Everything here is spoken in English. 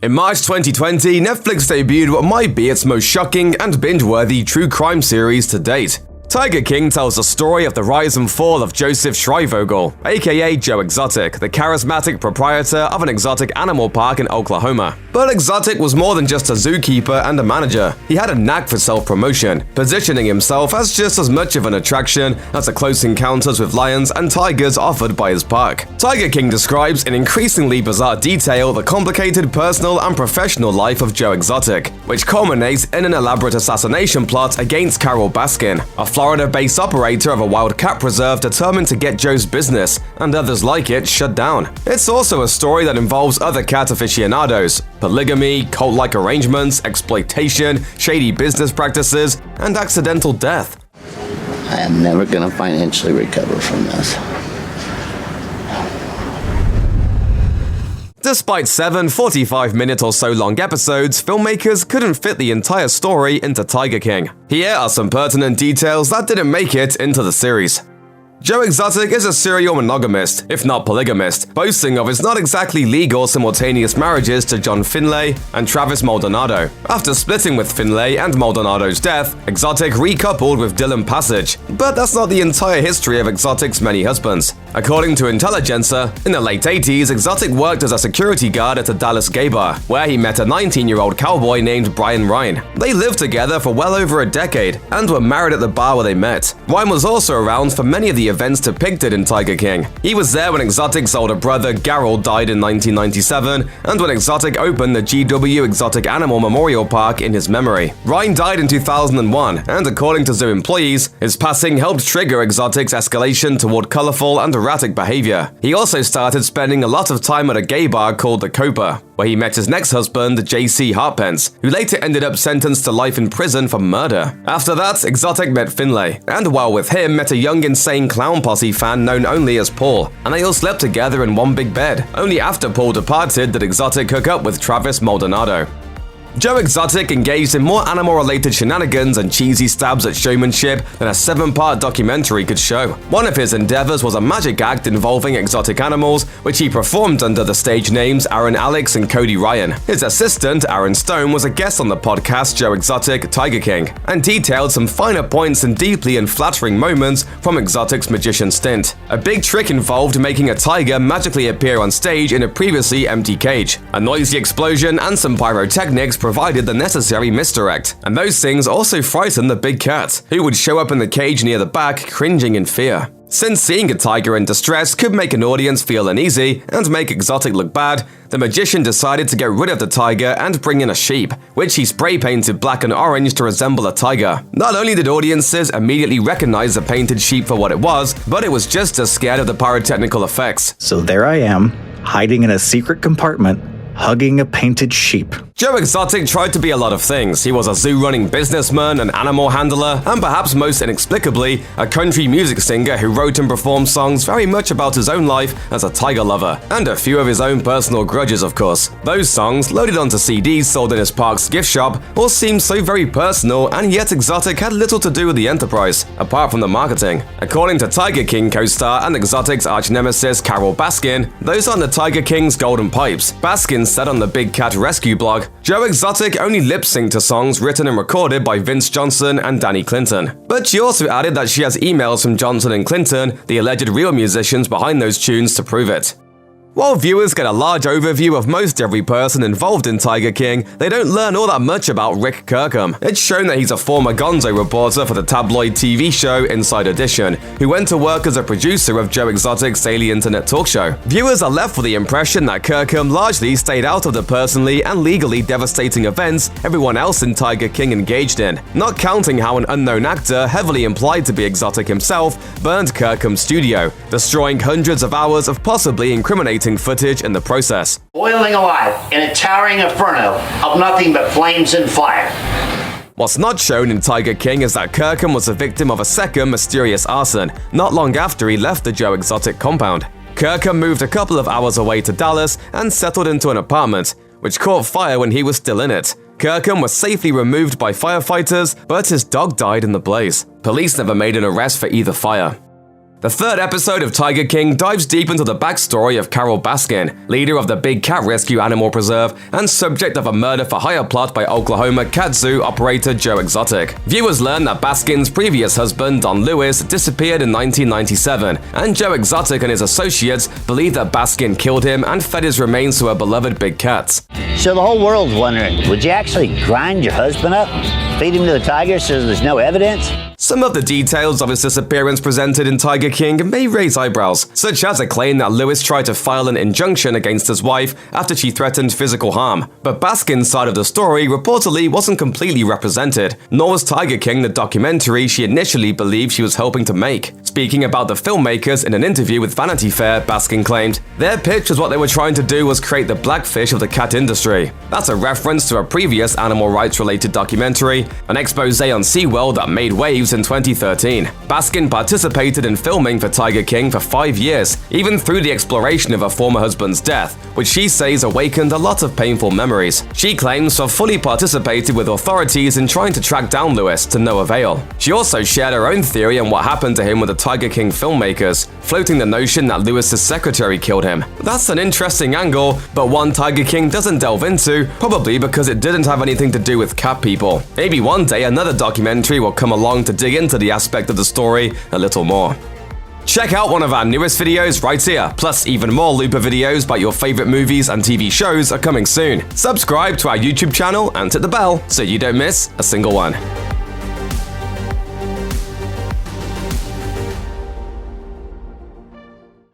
In March 2020, Netflix debuted what might be its most shocking and binge-worthy true crime series to date. Tiger King tells the story of the rise and fall of Joseph Schreivogel, aka Joe Exotic, the charismatic proprietor of an exotic animal park in Oklahoma. But Exotic was more than just a zookeeper and a manager. He had a knack for self-promotion, positioning himself as just as much of an attraction as the close encounters with lions and tigers offered by his park. Tiger King describes in increasingly bizarre detail the complicated personal and professional life of Joe Exotic, which culminates in an elaborate assassination plot against Carole Baskin, a Florida-based operator of a wild cat preserve determined to get Joe's business, and others like it, shut down. It's also a story that involves other cat aficionados, polygamy, cult-like arrangements, exploitation, shady business practices, and accidental death. I am never going to financially recover from this. Despite 7 45-minute or so long episodes, filmmakers couldn't fit the entire story into Tiger King. Here are some pertinent details that didn't make it into the series. Joe Exotic is a serial monogamist, if not polygamist, boasting of his not exactly legal simultaneous marriages to John Finlay and Travis Maldonado. After splitting with Finlay and Maldonado's death, Exotic recoupled with Dylan Passage, but that's not the entire history of Exotic's many husbands. According to Intelligencer, in the late 80s, Exotic worked as a security guard at a Dallas gay bar, where he met a 19-year-old cowboy named Brian Ryan. They lived together for well over a decade, and were married at the bar where they met. Ryan was also around for many of the events depicted in Tiger King. He was there when Exotic's older brother Carole died in 1997, and when Exotic opened the GW Exotic Animal Memorial Park in his memory. Ryan died in 2001, and according to zoo employees, his passing helped trigger Exotic's escalation toward colorful and erratic behavior. He also started spending a lot of time at a gay bar called the Copa, where he met his next husband, J.C. Hartpence, who later ended up sentenced to life in prison for murder. After that, Exotic met Finlay, and while with him met a young insane clown posse fan known only as Paul, and they all slept together in one big bed. Only after Paul departed did Exotic hook up with Travis Maldonado. Joe Exotic engaged in more animal-related shenanigans and cheesy stabs at showmanship than a 7-part documentary could show. One of his endeavors was a magic act involving exotic animals, which he performed under the stage names Aaron Alex and Cody Ryan. His assistant, Aaron Stone, was a guest on the podcast Joe Exotic, Tiger King, and detailed some finer points and deeply unflattering moments from Exotic's magician stint. A big trick involved making a tiger magically appear on stage in a previously empty cage. A noisy explosion and some pyrotechnics provided the necessary misdirect, and those things also frightened the big cat, who would show up in the cage near the back, cringing in fear. Since seeing a tiger in distress could make an audience feel uneasy and make Exotic look bad, the magician decided to get rid of the tiger and bring in a sheep, which he spray-painted black and orange to resemble a tiger. Not only did audiences immediately recognize the painted sheep for what it was, but it was just as scared of the pyrotechnical effects. So there I am, hiding in a secret compartment, hugging a painted sheep. Joe Exotic tried to be a lot of things. He was a zoo-running businessman, an animal handler, and perhaps most inexplicably, a country music singer who wrote and performed songs very much about his own life as a tiger lover, and a few of his own personal grudges, of course. Those songs, loaded onto CDs sold in his park's gift shop, all seemed so very personal, and yet Exotic had little to do with the enterprise, apart from the marketing. According to Tiger King co-star and Exotic's arch-nemesis Carole Baskin, those aren't the Tiger King's golden pipes. Baskin said on the Big Cat Rescue blog, Joe Exotic only lip-synced to songs written and recorded by Vince Johnson and Danny Clinton. But she also added that she has emails from Johnson and Clinton, the alleged real musicians behind those tunes, to prove it. While viewers get a large overview of most every person involved in Tiger King, they don't learn all that much about Rick Kirkham. It's shown that he's a former Gonzo reporter for the tabloid TV show Inside Edition, who went to work as a producer of Joe Exotic's daily internet talk show. Viewers are left with the impression that Kirkham largely stayed out of the personally and legally devastating events everyone else in Tiger King engaged in, not counting how an unknown actor, heavily implied to be Exotic himself, burned Kirkham's studio, destroying hundreds of hours of possibly incriminating footage in the process. Boiling alive in a towering inferno of nothing but flames and fire. What's not shown in Tiger King is that Kirkham was the victim of a second mysterious arson, not long after he left the Joe Exotic compound. Kirkham moved a couple of hours away to Dallas and settled into an apartment, which caught fire when he was still in it. Kirkham was safely removed by firefighters, but his dog died in the blaze. Police never made an arrest for either fire. The third episode of Tiger King dives deep into the backstory of Carole Baskin, leader of the Big Cat Rescue Animal Preserve and subject of a murder-for-hire plot by Oklahoma cat zoo operator Joe Exotic. Viewers learn that Baskin's previous husband, Don Lewis, disappeared in 1997, and Joe Exotic and his associates believe that Baskin killed him and fed his remains to her beloved big cats. So the whole world's wondering, would you actually grind your husband up, feed him to the tiger so there's no evidence? Some of the details of his disappearance presented in Tiger King may raise eyebrows, such as a claim that Lewis tried to file an injunction against his wife after she threatened physical harm. But Baskin's side of the story reportedly wasn't completely represented, nor was Tiger King the documentary she initially believed she was hoping to make. Speaking about the filmmakers in an interview with Vanity Fair, Baskin claimed, "Their pitch was what they were trying to do was create the blackfish of the cat industry." That's a reference to a previous animal rights-related documentary, an expose on SeaWorld that made waves in 2013. Baskin participated in filming for Tiger King for 5 years, even through the exploration of her former husband's death, which she says awakened a lot of painful memories. She claims to have fully participated with authorities in trying to track down Lewis, to no avail. She also shared her own theory on what happened to him with the Tiger King filmmakers, floating the notion that Lewis's secretary killed him. That's an interesting angle, but one Tiger King doesn't delve into, probably because it didn't have anything to do with cat people. Maybe one day another documentary will come along to dig into the aspect of the story a little more. Check out one of our newest videos right here, plus even more Looper videos about your favorite movies and TV shows are coming soon. Subscribe to our YouTube channel and hit the bell so you don't miss a single one.